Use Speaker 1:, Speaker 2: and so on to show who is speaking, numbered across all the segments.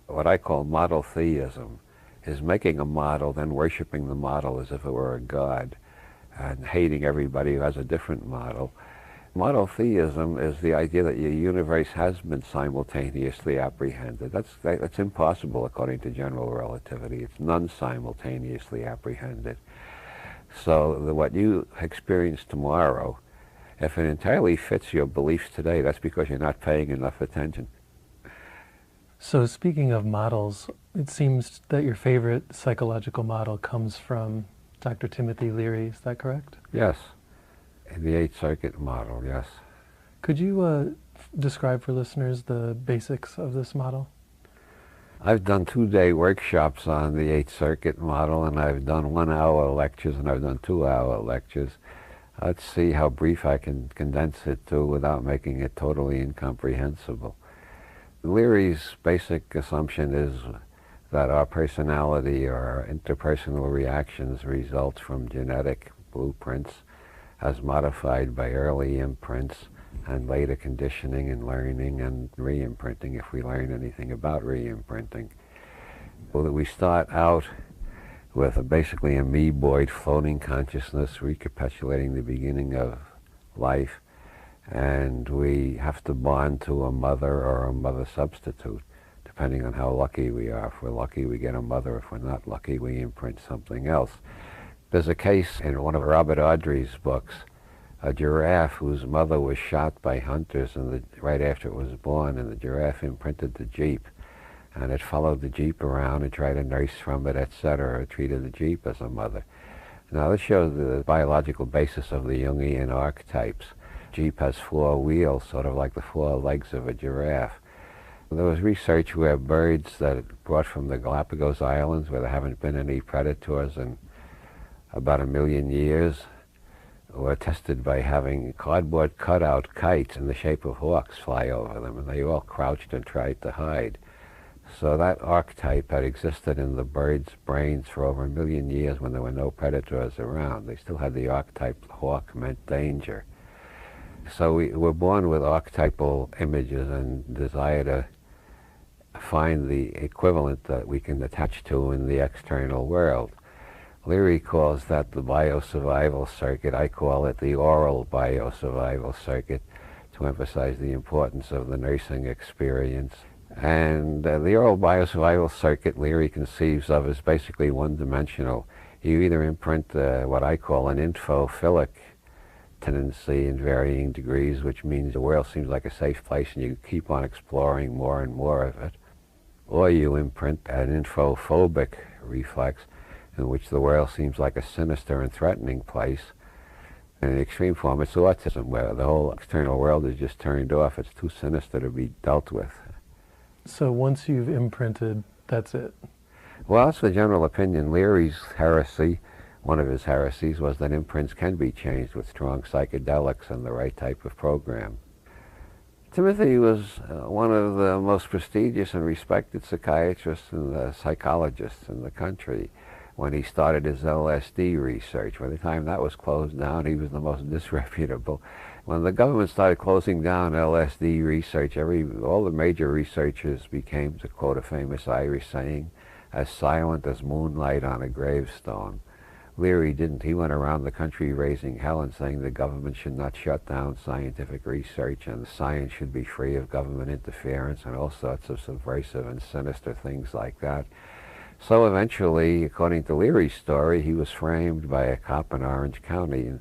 Speaker 1: What I call model theism is making a model, then worshiping the model as if it were a god, and hating everybody who has a different model. Model theism is the idea that your universe has been simultaneously apprehended. That's impossible according to general relativity. It's none simultaneously apprehended. So what you experience tomorrow, if it entirely fits your beliefs today, that's because you're not paying enough attention.
Speaker 2: So speaking of models, it seems that your favorite psychological model comes from Dr. Timothy Leary. Is that correct?
Speaker 1: Yes. The Eighth Circuit model, yes.
Speaker 2: Could you describe for listeners the basics of this model?
Speaker 1: I've done 2-day workshops on the Eighth Circuit model, and I've done 1-hour lectures, and I've done 2-hour lectures. Let's see how brief I can condense it to without making it totally incomprehensible. Leary's basic assumption is that our personality or our interpersonal reactions results from genetic blueprints as modified by early imprints and later conditioning and learning and re-imprinting, if we learn anything about re-imprinting. Well, that we start out with basically amoeboid floating consciousness recapitulating the beginning of life, and we have to bond to a mother or a mother substitute, depending on how lucky we are. If we're lucky, we get a mother. If we're not lucky, we imprint something else. There's a case in one of Robert Audrey's books, a giraffe whose mother was shot by hunters right after it was born, and the giraffe imprinted the jeep, and it followed the jeep around and tried to nurse from it, etc., treated the jeep as a mother. Now this shows the biological basis of the Jungian archetypes. Jeep has 4 wheels, sort of like the 4 legs of a giraffe. There was research where birds that are brought from the Galapagos Islands, where there haven't been any predators in about 1 million years, were tested by having cardboard cutout kites in the shape of hawks fly over them, and they all crouched and tried to hide. So that archetype had existed in the birds' brains for over 1 million years when there were no predators around. They still had the archetype hawk meant danger. So we were born with archetypal images and desire to find the equivalent that we can attach to in the external world. Leary calls that the biosurvival circuit. I call it the oral biosurvival circuit, to emphasize the importance of the nursing experience. And the oral biosurvival circuit Leary conceives of as basically one-dimensional. You either imprint what I call an infophilic tendency in varying degrees, which means the world seems like a safe place and you keep on exploring more and more of it, or you imprint an infophobic reflex in which the world seems like a sinister and threatening place. In the extreme form, it's autism, where the whole external world is just turned off. It's too sinister to be dealt with.
Speaker 2: So once you've imprinted, that's it?
Speaker 1: Well, that's the general opinion. Leary's heresy, one of his heresies, was that imprints can be changed with strong psychedelics and the right type of program. Timothy was one of the most prestigious and respected psychiatrists and psychologists in the country when he started his LSD research. By the time that was closed down, he was the most disreputable. When the government started closing down LSD research, all the major researchers became, to quote a famous Irish saying, as silent as moonlight on a gravestone. Leary didn't. He went around the country raising hell and saying the government should not shut down scientific research and science should be free of government interference and all sorts of subversive and sinister things like that. So eventually, according to Leary's story, he was framed by a cop in Orange County.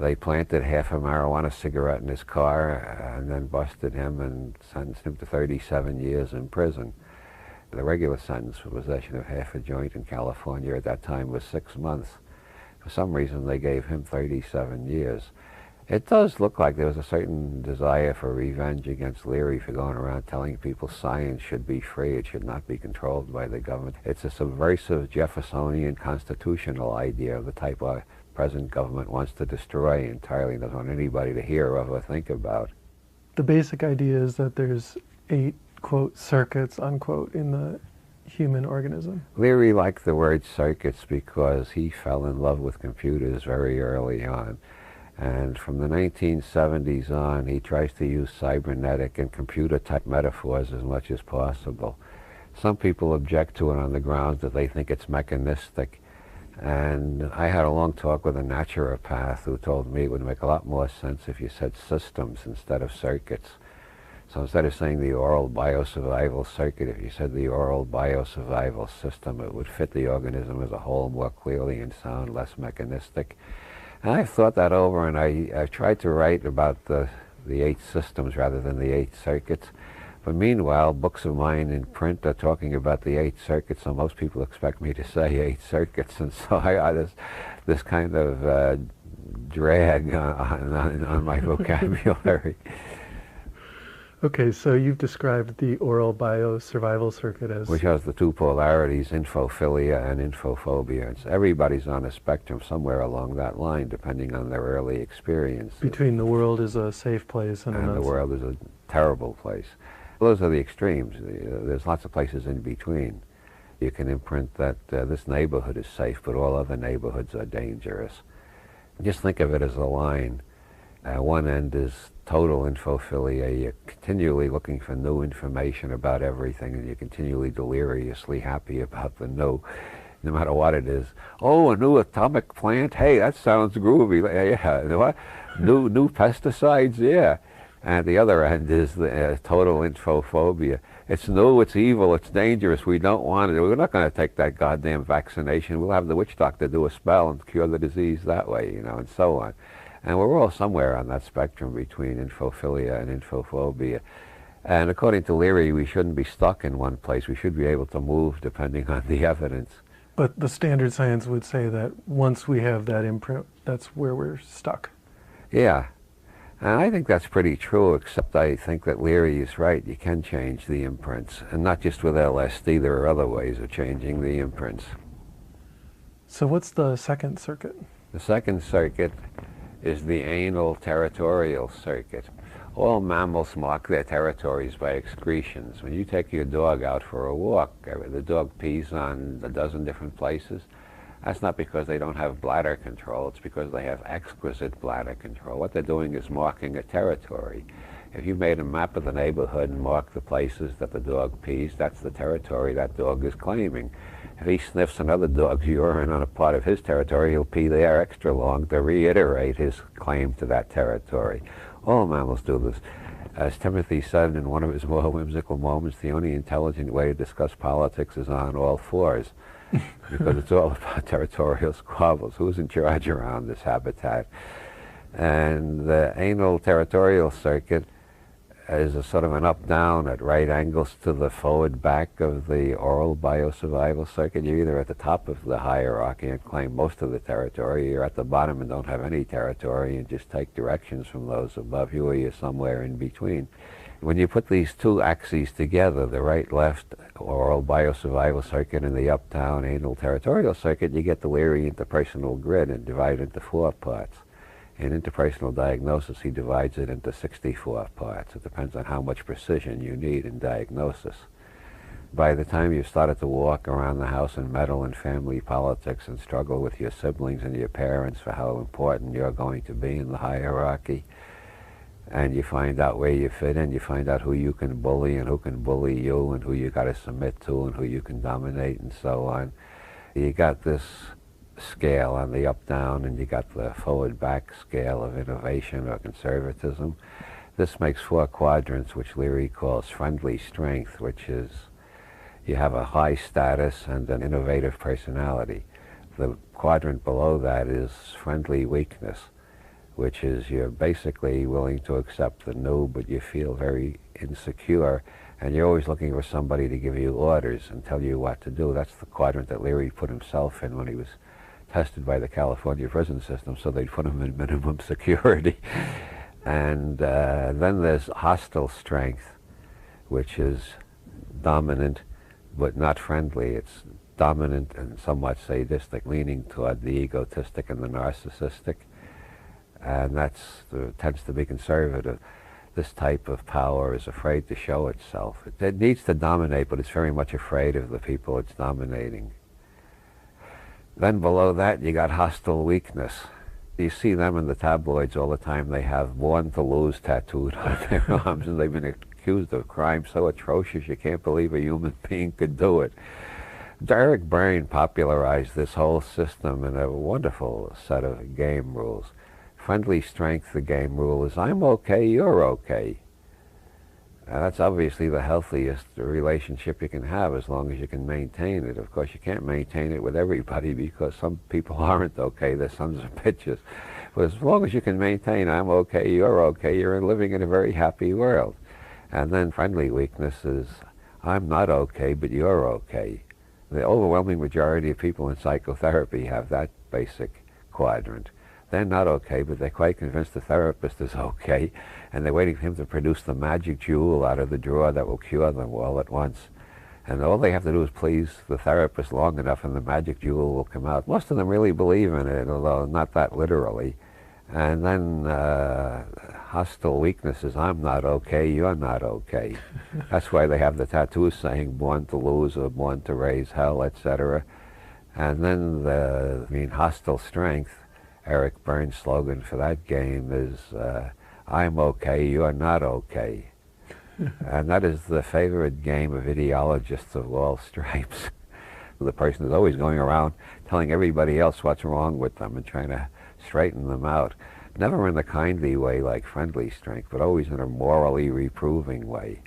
Speaker 1: They planted half a marijuana cigarette in his car and then busted him and sentenced him to 37 years in prison. The regular sentence for possession of half a joint in California at that time was 6 months. For some reason, they gave him 37 years. It does look like there was a certain desire for revenge against Leary for going around telling people science should be free, it should not be controlled by the government. It's a subversive Jeffersonian constitutional idea of the type our present government wants to destroy entirely, doesn't want anybody to hear of or think about.
Speaker 2: The basic idea is that there's 8, quote, circuits, unquote, in the human organism.
Speaker 1: Leary liked the word circuits because he fell in love with computers very early on. And from the 1970s on, he tries to use cybernetic and computer-type metaphors as much as possible. Some people object to it on the grounds that they think it's mechanistic. And I had a long talk with a naturopath who told me it would make a lot more sense if you said systems instead of circuits. So instead of saying the oral biosurvival circuit, if you said the oral biosurvival system, it would fit the organism as a whole more clearly and sound less mechanistic. And I've thought that over, and I've tried to write about the 8 systems rather than the 8 circuits. But meanwhile, books of mine in print are talking about the 8 circuits, so most people expect me to say 8 circuits, and so I got this kind of drag on my vocabulary.
Speaker 2: Okay, so you've described the oral biosurvival circuit as...
Speaker 1: Which has the 2 polarities, infophilia and infophobia. Everybody's on a spectrum somewhere along that line, depending on their early experience.
Speaker 2: Between the world is a safe place and
Speaker 1: the world is a terrible place. Those are the extremes. There's lots of places in between. You can imprint that this neighborhood is safe, but all other neighborhoods are dangerous. Just think of it as a line. One end is total infophilia. You're continually looking for new information about everything, and you're continually deliriously happy about the new, no matter what it is. Oh, a new atomic plant? Hey, that sounds groovy. Yeah, what? New pesticides? Yeah. And the other end is the total infophobia. It's new, it's evil, it's dangerous, we don't want it. We're not going to take that goddamn vaccination. We'll have the witch doctor do a spell and cure the disease that way, and so on. And we're all somewhere on that spectrum between infophilia and infophobia. And according to Leary, we shouldn't be stuck in one place. We should be able to move depending on the evidence.
Speaker 2: But the standard science would say that once we have that imprint, that's where we're stuck.
Speaker 1: Yeah. And I think that's pretty true, except I think that Leary is right. You can change the imprints, and not just with LSD. There are other ways of changing the imprints.
Speaker 2: So what's the second circuit?
Speaker 1: The second circuit is the anal territorial circuit. All mammals mark their territories by excretions. When you take your dog out for a walk, the dog pees on a dozen different places. That's not because they don't have bladder control, it's because they have exquisite bladder control. What they're doing is marking a territory. If you made a map of the neighborhood and marked the places that the dog pees, that's the territory that dog is claiming. If he sniffs another dog's urine on a part of his territory, he'll pee there extra long to reiterate his claim to that territory. All mammals do this. As Timothy said in one of his more whimsical moments, the only intelligent way to discuss politics is on all fours. Because it's all about territorial squabbles. Who's in charge around this habitat? And the anal territorial circuit is a sort of an up-down at right angles to the forward-back of the oral biosurvival circuit. You're either at the top of the hierarchy and claim most of the territory, or you're at the bottom and don't have any territory and just take directions from those above you, or you're somewhere in between. When you put these 2 axes together, the right-left oral biosurvival circuit and the up-down anal territorial circuit, you get the Leary interpersonal grid and divide it into 4 parts. In interpersonal diagnosis, he divides it into 64 parts. It depends on how much precision you need in diagnosis. By the time you've started to walk around the house and meddle in family politics and struggle with your siblings and your parents for how important you're going to be in the hierarchy, and you find out where you fit in, you find out who you can bully and who can bully you and who you got to submit to and who you can dominate and so on. You got this scale on the up-down, and you got the forward-back scale of innovation or conservatism. This makes 4 quadrants, which Leary calls friendly strength, which is you have a high status and an innovative personality. The quadrant below that is friendly weakness, which is you're basically willing to accept the new, but you feel very insecure, and you're always looking for somebody to give you orders and tell you what to do. That's the quadrant that Leary put himself in when he was tested by the California prison system, so they'd put him in minimum security. And then there's hostile strength, which is dominant but not friendly. It's dominant and somewhat sadistic, leaning toward the egotistic and the narcissistic. And tends to be conservative. This type of power is afraid to show itself. It needs to dominate, but it's very much afraid of the people it's dominating. Then below that, you got hostile weakness. You see them in the tabloids all the time. They have "born to lose" tattooed on their arms, and they've been accused of crime so atrocious you can't believe a human being could do it. Eric Byrne popularized this whole system in a wonderful set of game rules. Friendly strength, the game rule is, I'm okay, you're okay. And that's obviously the healthiest relationship you can have as long as you can maintain it. Of course, you can't maintain it with everybody because some people aren't okay. They're sons of bitches. But as long as you can maintain, I'm okay, you're living in a very happy world. And then friendly weakness is, I'm not okay, but you're okay. The overwhelming majority of people in psychotherapy have that basic quadrant. They're not okay, but they're quite convinced the therapist is okay, and they're waiting for him to produce the magic jewel out of the drawer that will cure them all at once. And all they have to do is please the therapist long enough and the magic jewel will come out. Most of them really believe in it, although not that literally. And then hostile weaknesses, I'm not okay, you're not okay. That's why they have the tattoos saying born to lose or born to raise hell, etc. And then hostile strength, Eric Byrne's slogan for that game is, I'm okay, you're not okay. And that is the favorite game of ideologists of all stripes. The person is always going around telling everybody else what's wrong with them and trying to straighten them out. Never in the kindly way like friendly strength, but always in a morally reproving way.